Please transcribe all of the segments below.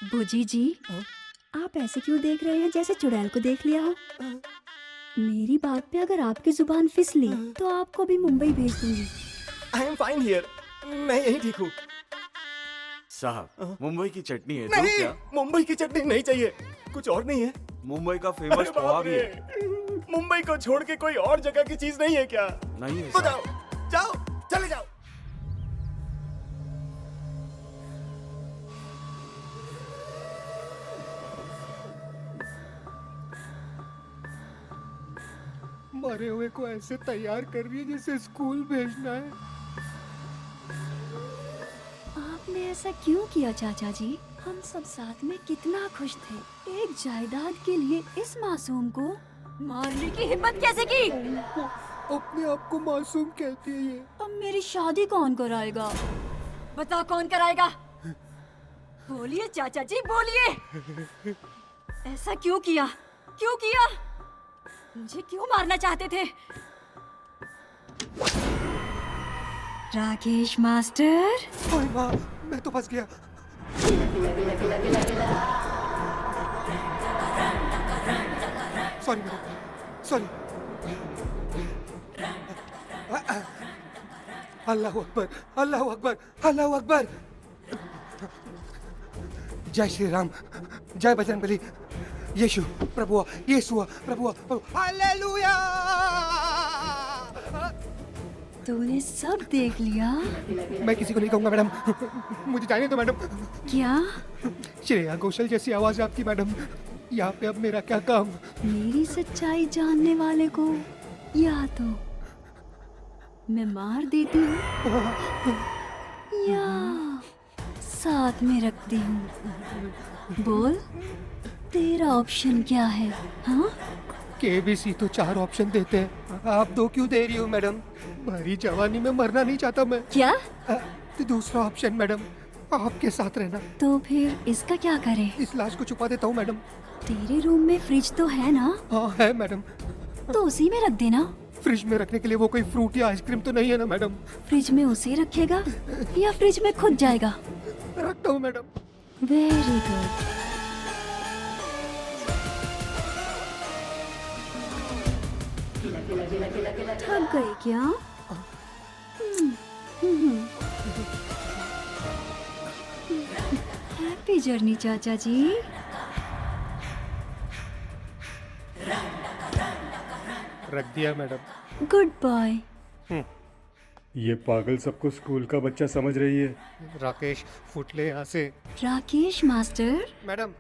बुजी जी, आप ऐसे क्यों देख रहे हैं जैसे चुड़ैल को देख लिया हो? मेरी बात पे अगर आपकी जुबान फिसली तो आपको भी मुंबई भेज दूंगी। आई एम फाइन हियर, मैं यही ठीक हूँ। साहब मुंबई की चटनी है तो नहीं, क्या? मुंबई की चटनी नहीं चाहिए, कुछ और नहीं है? मुंबई का फेमस अरे पोहा बाप भी रे, है। मुंबई को छोड़ के कोई और जगह की चीज नहीं है क्या? नहीं है तो साहब। जाओ जाओ, चले जाओ। मरे हुए को ऐसे तैयार कर रही है जैसे स्कूल भेजना है। आपने ऐसा क्यों किया चाचा जी? हम सब साथ में कितना खुश थे। एक जायदाद के लिए इस मासूम को मारने की हिम्मत कैसे की? अपने आप को मासूम कहती है ये। अब मेरी शादी कौन कराएगा? बता कौन कराएगा? बोलिए चाचा जी, बोलिए। ऐसा क्यों किया? क्यों किया? मुझे क्यों मारना चाहते थे? राकेश मास्टर, ओए माँ, मैं तो फंस गया। Sorry madam, sorry. अल्लाह अकबर, अल्लाह अकबर, अल्लाह अकबर। जय श्री राम, जय बजरंगबली, यीशु प्रभु, यीशु प्रभु, हालेलुया। तूने सब देख लिया? मैं किसी को नहीं कहूंगा मैडम, मुझे जाने दो मैडम। क्या? श्रेया घोषाल जैसी आवाज है आपकी मैडम, यहाँ पे अब मेरा क्या काम? मेरी सच्चाई जानने वाले को या तो मैं मार देती हूँ या साथ में रखती हूँ। बोल, तेरा ऑप्शन क्या है? हाँ? केबीसी तो 4 ऑप्शन देते हैं, आप 2 क्यों दे रही हो मैडम? भरी जवानी में मरना नहीं चाहता मैं। क्या? तो दूसरा ऑप्शन मैडम, आपके साथ रहना। तो फिर इसका क्या करें? इस लाश को छुपा देता हूँ मैडम। तेरे रूम में फ्रिज तो है ना? हाँ है मैडम। तो उसी में रख देना। फ्रिज में रखने के लिए वो कोई फ्रूट या आइसक्रीम तो नहीं है ना मैडम? फ्रिज में उसे रखेगा या फ्रिज में खुद जाएगा? रखता हूँ मैडम। Very good. थक गई क्या? हैप्पी जर्नी चाचा जी। रख दिया मैडम। Good boy. ये पागल सबको स्कूल का बच्चा समझ रही है। राकेश, फुटले यहाँ से। Rakesh master, madam.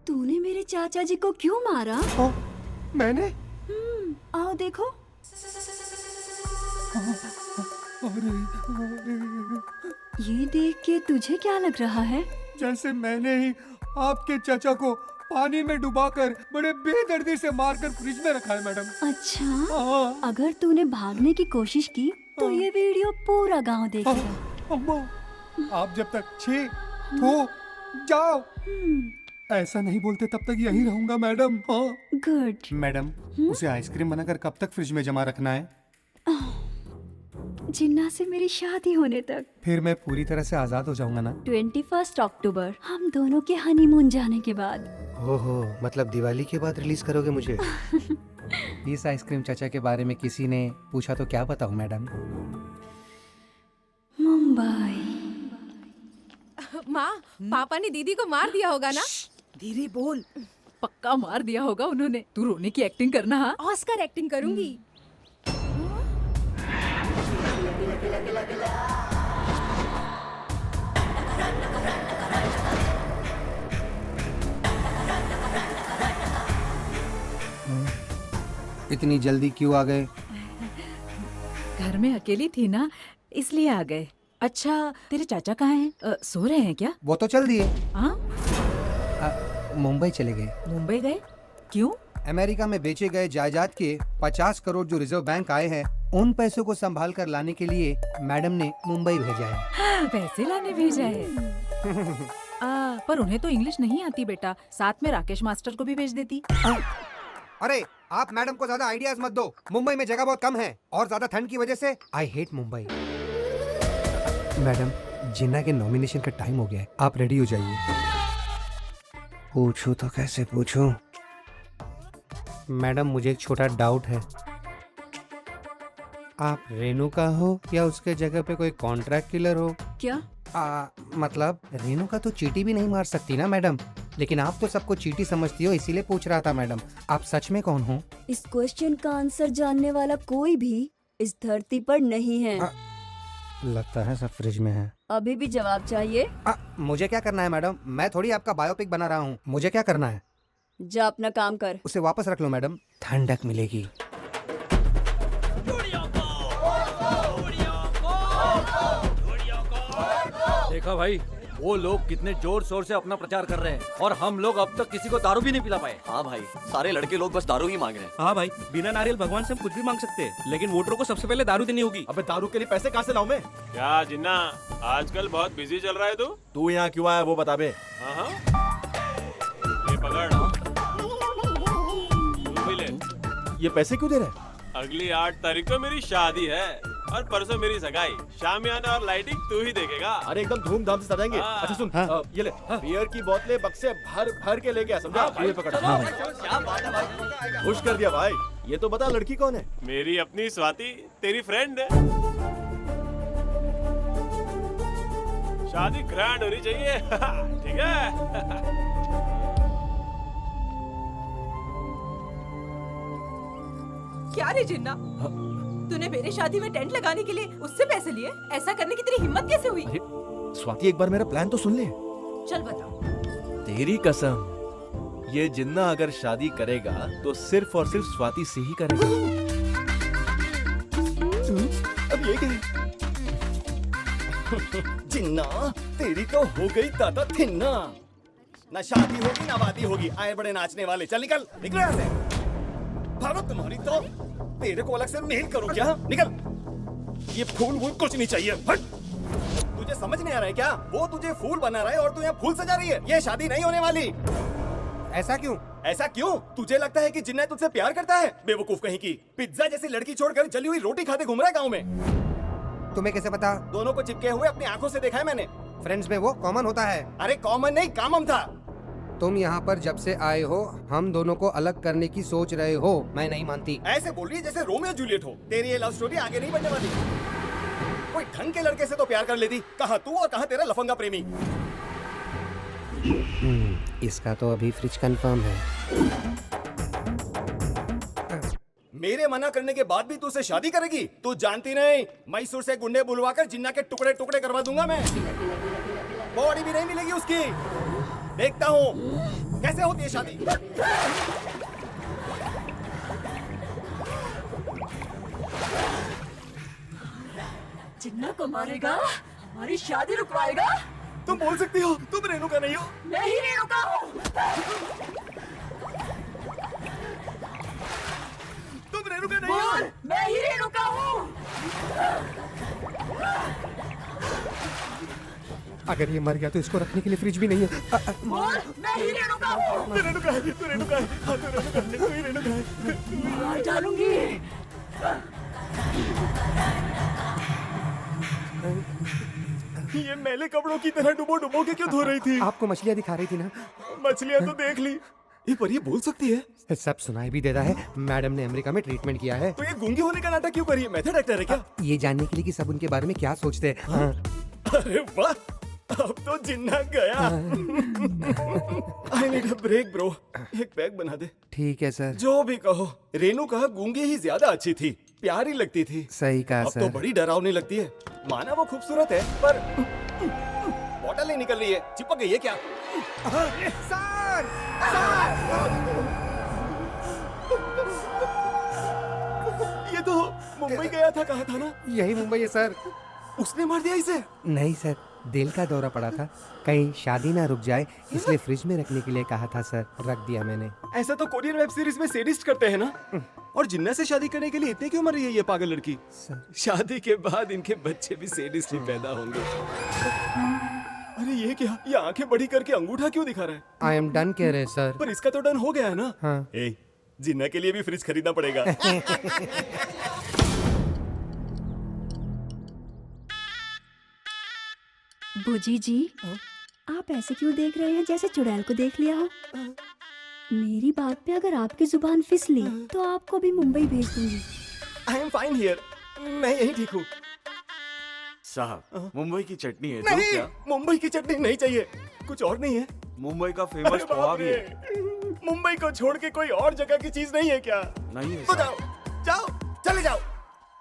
तूने मेरे चाचा जी को क्यों मारा? मैंने? आओ देखो। ये देख के तुझे क्या लग रहा है? जैसे मैंने ही आपके चाचा को पानी में डुबाकर बड़े बेदर्दी से मारकर फ्रिज में रखा है मैडम। अच्छा, हाँ। अगर तूने भागने की कोशिश की तो ये वीडियो पूरा गांव देखेगा। अम्मा, आप जब तक छी थो जाओ ऐसा नहीं बोलते तब तक यहीं रहूंगा मैडम। हाँ। गुड। मैडम, उसे आइसक्रीम बनाकर कब तक फ्रिज में जमा रखना है? जिन्ना से मेरी शादी होने तक। फिर मैं पूरी तरह से आजाद हो जाऊंगा ना? 21 अक्टूबर, हम दोनों के हनीमून जाने के बाद। ओहो, मतलब दिवाली के बाद रिलीज करोगे मुझे? इस आइसक्रीम चाचा के बारे में किसी ने पूछा तो क्या बताऊं मैडम? मुंबई। माँ, पापा ने दीदी को मार दिया होगा ना? धीरे बोल। पक्का मार दिया होगा उन्होंने। तू रोने की एक्टिंग करना। हाँ, ऑस्कर एक्टिंग करूंगी। इतनी जल्दी क्यों आ गए? घर में अकेली थी ना, इसलिए आ गए। अच्छा, तेरे चाचा कहाँ हैं? सो रहे हैं क्या? वो तो चल दिए, हाँ, मुंबई चले गए। मुंबई गए? क्यों? अमेरिका में बेचे गए जायदाद के 50 करोड़ जो रिजर्व बैंक आए हैं, उन पैसों को संभाल कर लाने के लिए मैडम ने मुंबई भेजा है। पैसे लाने भेजा है। पर उन्हें तो इंग्लिश नहीं आती बेटा, साथ में राकेश मास्टर को भी भेज देती। अरे आप मैडम को ज्यादा आइडियाज मत दो, मुंबई में जगह बहुत कम है और ज्यादा ठंड की वजह से आई हेट मुंबई। मैडम, जिन्ना के नॉमिनेशन का टाइम हो गया है, आप रेडी हो जाइए। पूछूं तो कैसे पूछूं? मैडम मुझे एक छोटा डाउट है, आप रेणुका हो या उसके जगह पे कोई कॉन्ट्रैक्ट किलर हो? क्या? मतलब रेणुका तो चीटी भी नहीं मार सकती ना मैडम, लेकिन आप तो सबको चीटी समझती हो, इसीलिए पूछ रहा था मैडम, आप सच में कौन हो? इस क्वेश्चन का आंसर जानने वाला कोई भी इस धरती पर नहीं है। लगता है सब फ्रिज में है। अभी भी जवाब चाहिए? मुझे क्या करना है मैडम? मैं थोड़ी आपका बायोपिक बना रहा हूँ, मुझे क्या करना है? जा अपना काम कर। उसे वापस रख लो मैडम, ठंडक मिलेगी। देखा भाई, वो लोग कितने जोर शोर से अपना प्रचार कर रहे हैं और हम लोग अब तक किसी को दारू भी नहीं पिला पाए। हाँ भाई, सारे लड़के लोग बस दारू ही मांग रहे हैं। हाँ भाई, बिना नारियल भगवान से हम कुछ भी मांग सकते हैं, लेकिन वोटरों को सबसे पहले दारू देनी होगी। अबे दारू के लिए पैसे कहाँ से लाऊं मैं? क्या जिन्ना, आजकल बहुत बिजी चल रहा है तू यहाँ क्यों आया वो बता बे। हाँ, ये पकड़, तू भी ले। ये पैसे क्यों दे रहा है? अगली 8 तारीख को मेरी शादी है और परसों मेरी सगाई। शामियाना और लाइटिंग तू ही देखेगा। अरे एकदम धूमधाम से सजाएंगे। हाँ। अच्छा सुन, ये ले, बियर की बोतलें बक्से भर भर के लेके आ, समझा? ये पकड़। क्या बात है भाई, खुश कर दिया भाई। ये तो बता लड़की कौन है? मेरी अपनी स्वाति, तेरी फ्रेंड है। शादी ग्रैंड होनी चाहिए। ठीक है। क्या रे जिन्ना, तूने मेरी शादी में टेंट लगाने के लिए उससे पैसे लिए? ऐसा करने की तेरी हिम्मत कैसे हुई? स्वाति एक बार मेरा प्लान तो सुन ले। चल बता। तेरी कसम, ये जिन्ना अगर शादी करेगा तो सिर्फ और सिर्फ स्वाति से ही करेगा। अब ये क्या? जिन्ना तेरी तो हो गई दादा थिन्ना। ना शादी होगी ना वादी होगी, आए बड़े नाचने वाले। चल निकल निकल यहाँ से। भागो, तुम्हारी तो तेरे को अलग से मेल करो क्या? निकल। ये फूल वूल कुछ नहीं चाहिए, हट। तुझे समझ नहीं आ रहा है क्या? वो तुझे फूल बना रहा है और तू यहाँ फूल सजा रही है। ये शादी नहीं होने वाली। ऐसा क्यों? ऐसा क्यों? तुझे लगता है कि जिन्ना तुझसे प्यार करता है? बेवकूफ कहीं की। पिज्जा जैसी लड़की छोड़कर जली हुई रोटी खाते घूम रहा है गाँव में। तुम्हें कैसे पता? दोनों को चिपके हुए अपनी आंखों से देखा है मैंने। फ्रेंड्स में वो कॉमन होता है। अरे कॉमन नहीं, कामम था। तुम यहाँ पर जब से आए हो हम दोनों को अलग करने की सोच रहे हो, मैं नहीं मानती। ऐसे बोल रही है जैसे रोमियो जूलियट हो। तेरी ये लव स्टोरी आगे नहीं बढ़ने वाली। कोई ढंग के लड़के से तो प्यार कर लेती। कहाँ तू और कहाँ तेरा लफंगा प्रेमी। इसका तो अभी फ्रिज कंफर्म है। मेरे मना करने के बाद भी तू उसे शादी करेगी? तू जानती नहीं, मैसूर से गुंडे बुलवाकर जिन्ना के टुकड़े टुकड़े करवा दूंगा मैं। बॉडी भी नहीं मिलेगी उसकी। देखता हूँ कैसे होती है शादी। जिन्ना को मारेगा, हमारी शादी रुकवाएगा। तुम बोल सकती हो, तुम रेणुका नहीं हो। मैं ही रेणुका हूँ। तुम रेणुका नहीं हो। मैं ही रेणुका हूँ। अगर ये मर गया तो इसको रखने के लिए फ्रिज भी नहीं है। मैं ही रेणुका हूँ। तू रेणुका है, तू रेणुका है, हाँ, तू रेणुका है, तू ही रेणुका है। मार डालूंगी। ये मैले कपड़ों की तरह डुबो डुबो के क्यों धो रही थी? आपको मछलियाँ दिखा रही थी ना। मछलियाँ तो देख ली। ये पर ये बोल सकती है? सब सुनाई भी देता है। मैडम ने अमेरिका में ट्रीटमेंट किया है। तो ये गूंगी होने का नाटक क्यों करी है? मेथड एक्टर है क्या? ये जानने के लिए कि सब उनके बारे में क्या सोचते हैं। हाँ। अरे वाह, अब तो जिन्ना गया। I need a break bro. एक पैक बना दे। ठीक है सर। जो भी कहो, रेणुका गूंगी ही ज्यादा अच्छी थी, प्यारी लगती थी। सही कहा अब सर। तो बड़ी डरावनी लगती है। माना वो खूबसूरत है, पर बॉटल नहीं निकल रही है। चिपक गई है क्या? सर! ये तो मुंबई गया था, कहा था ना? यही मुंबई है सर। उसने मार दिया इसे? नहीं सर, दिल का दौरा पड़ा था, कहीं शादी ना रुक जाए इसलिए फ्रिज में रखने के लिए कहा था सर, रख दिया मैंने। ऐसा तो कोरियन वेब सीरीज में सेडिस्ट करते हैं ना। और जिन्ना से शादी करने के लिए इतने क्यों मर रही है ये पागल लड़की? शादी के बाद इनके बच्चे भी सेडिस्ट ही पैदा होंगे। अरे ये क्या? ये आंखें बड़ी करके अंगूठा क्यों दिखा रहा है? आई एम डन कह रहे सर। पर इसका तो डन हो गया है ना? हाँ। ए, जिन्ना के लिए भी फ्रिज खरीदना पड़ेगा। बुजी जी, आप ऐसे क्यों देख रहे हैं जैसे चुड़ैल को देख लिया हो? मेरी बात पे अगर आपकी जुबान फिसली तो आपको भी मुंबई भेज दूंगी। आई एम फाइन हियर, मैं यही ठीक हूँ। साहब मुंबई की चटनी है, दूं नहीं, क्या? मुंबई की चटनी नहीं चाहिए, कुछ और नहीं है? मुंबई का अरे फेमस पोहा बाप भी रे, है। मुंबई को छोड़ के कोई और जगह की चीज नहीं है क्या? नहीं है तो साहब। जाओ जाओ, चले जाओ।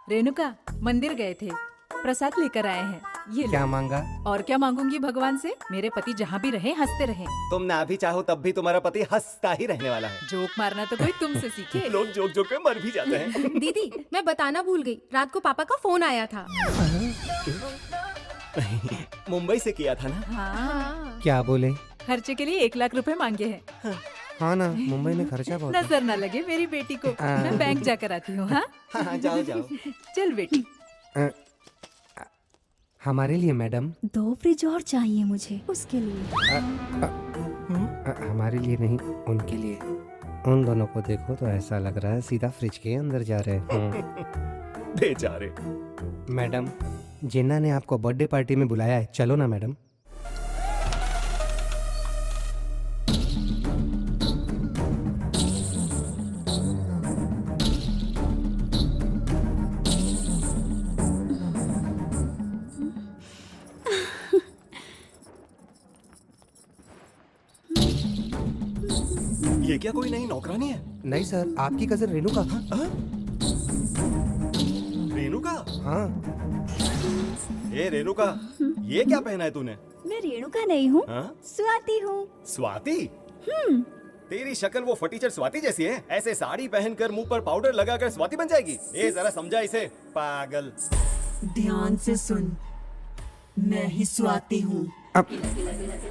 रेणुका, मंदिर गए थे, प्रसाद लेकर आए हैं, ये लो। क्या मांगा? और क्या मांगूंगी भगवान से? मेरे पति जहाँ भी रहे हंसते रहे। तुम ना भी चाहो तब भी तुम्हारा पति हंसता ही रहने वाला है। जोक मारना तो कोई तुमसे सीखे। लोग जोक जोक में मर भी जाते हैं। दीदी, मैं बताना भूल गई, रात को पापा का फोन आया था। मुंबई से किया था ना? हाँ, क्या बोले? खर्चे के लिए 1 लाख रुपए मांगे हैं। हाँ ना, मुंबई में खर्चा बहुत है। नजर न लगे मेरी बेटी को। मैं बैंक जाकर आती हूँ। हाँ हाँ, जाओ जाओ। चल बेटी। हमारे लिए मैडम? 2 फ्रिज और चाहिए मुझे, उसके लिए। हमारे लिए नहीं, उनके लिए। उन दोनों को देखो तो ऐसा लग रहा है सीधा फ्रिज के अंदर जा रहे हैं। बेचारे। मैडम, जिन्ना ने आपको बर्थडे पार्टी में बुलाया है, चलो ना मैडम। ये क्या कोई नई नौकरानी है? नहीं सर, आपकी कजन रेणुका। रेणुका? हाँ। ए रेणुका, ये क्या पहना है तूने? मैं रेणुका नहीं हूँ, हाँ? स्वाति हूँ। स्वाति? तेरी शक्ल वो फटीचर स्वाति जैसी है। ऐसे साड़ी पहनकर मुंह पर पाउडर लगाकर स्वाति बन जाएगी? ए जरा समझा इसे, पागल। ध्यान से सुन, मैं ही स्वाति हूँ। अब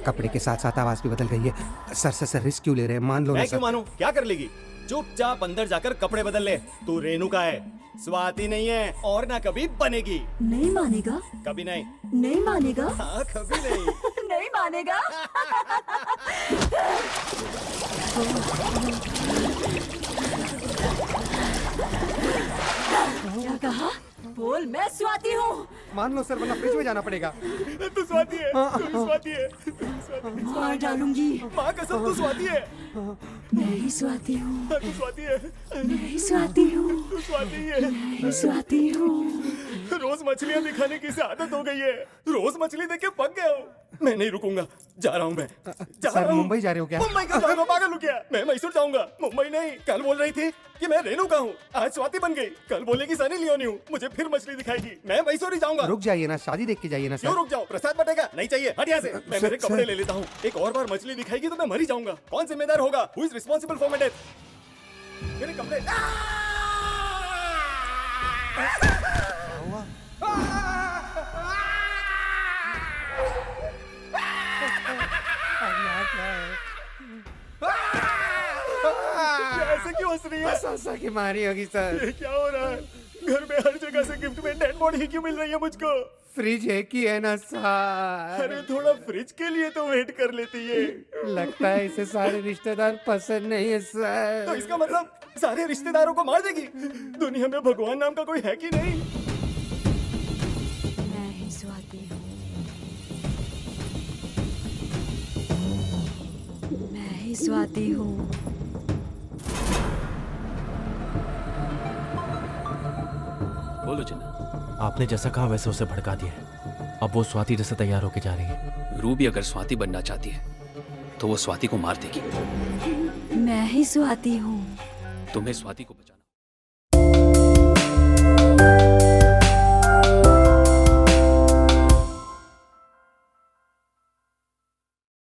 कपड़े के साथ साथ आवाज भी बदल गई है। सर रिस्क क्यों ले रहे हैं? मान लो ना मैं सर। क्यों मानूं? क्या कर लेगी? चुपचाप अंदर जाकर कपड़े बदल ले। तू रेणुका है, स्वाति नहीं है, और ना कभी बनेगी। नहीं मानेगा? कभी नहीं। नहीं मानेगा? हाँ, कभी नहीं। नहीं मानेगा? क्या कहा? बोल, मैं स्वाति हूँ। मान लो सर, वरना फ्रिज में जाना पड़ेगा। तू स्वाति है, तू स्वाति है। मार डालूंगी। माँ कसम, तू स्वाति है। मैं ही स्वाति हूँ। तू स्वाति है। मैं ही स्वाति हूँ। तू स्वाति है। मैं ही स्वाति हूँ। रोज मछलियाँ दिखाने की से आदत हो गई है। रोज मछली देख के पक गया हूँ। मैं नहीं रुकूंगा, जा रहा हूँ मैं। जा सर, रहा हूँ। मुंबई जा रहे हो क्या? मुंबई क्यों जाऊंगा? पागल हूँ क्या? मैं मैसूर जाऊंगा, मुंबई नहीं। कल बोल रही थी कि मैं रेणुका हूँ, आज स्वाति बन गई। कल बोलेगी सनी लियोनी हूँ, मुझे फिर मछली दिखाएगी। मैं मैसूर ही जाऊंगा। रुक जाइए ना, शादी देख के जाइए ना क्यों सर। रुक जाओ? प्रसाद बटेगा? नहीं चाहिए, हट यहाँ से। मैं मेरे कपड़े ले लेता हूँ। एक और बार मछली दिखाएगी तो मैं मर ही जाऊंगा। कौन जिम्मेदार होगा? Who is responsible for my death? मेरे कपड़े। ऐसे क्यों हंस रही है? सासा की मारी होगी सर। ये क्या हो रहा है? घर में हर जगह से गिफ्ट में डेड बॉडी क्यों मिल रही है मुझको? फ्रिज एक ही है ना सर। अरे थोड़ा फ्रिज के लिए तो वेट कर लेती है। लगता है इसे सारे रिश्तेदार पसंद नहीं है सर। तो इसका मतलब सारे रिश्तेदारों को मार देगी? दुनिया में भगवान नाम का कोई है कि नहीं? मैं ही स्वाति हूँ। मैं ही स्वाति हूँ। बोलो जिन्ना। आपने जैसा कहा वैसे उसे भड़का दिया है। अब वो स्वाति जैसे तैयार होके जा रही है। रूबी अगर स्वाति बनना चाहती है तो वो स्वाति को मार देगी। मैं ही स्वाति हूँ। तुम्हें स्वाति को बचाना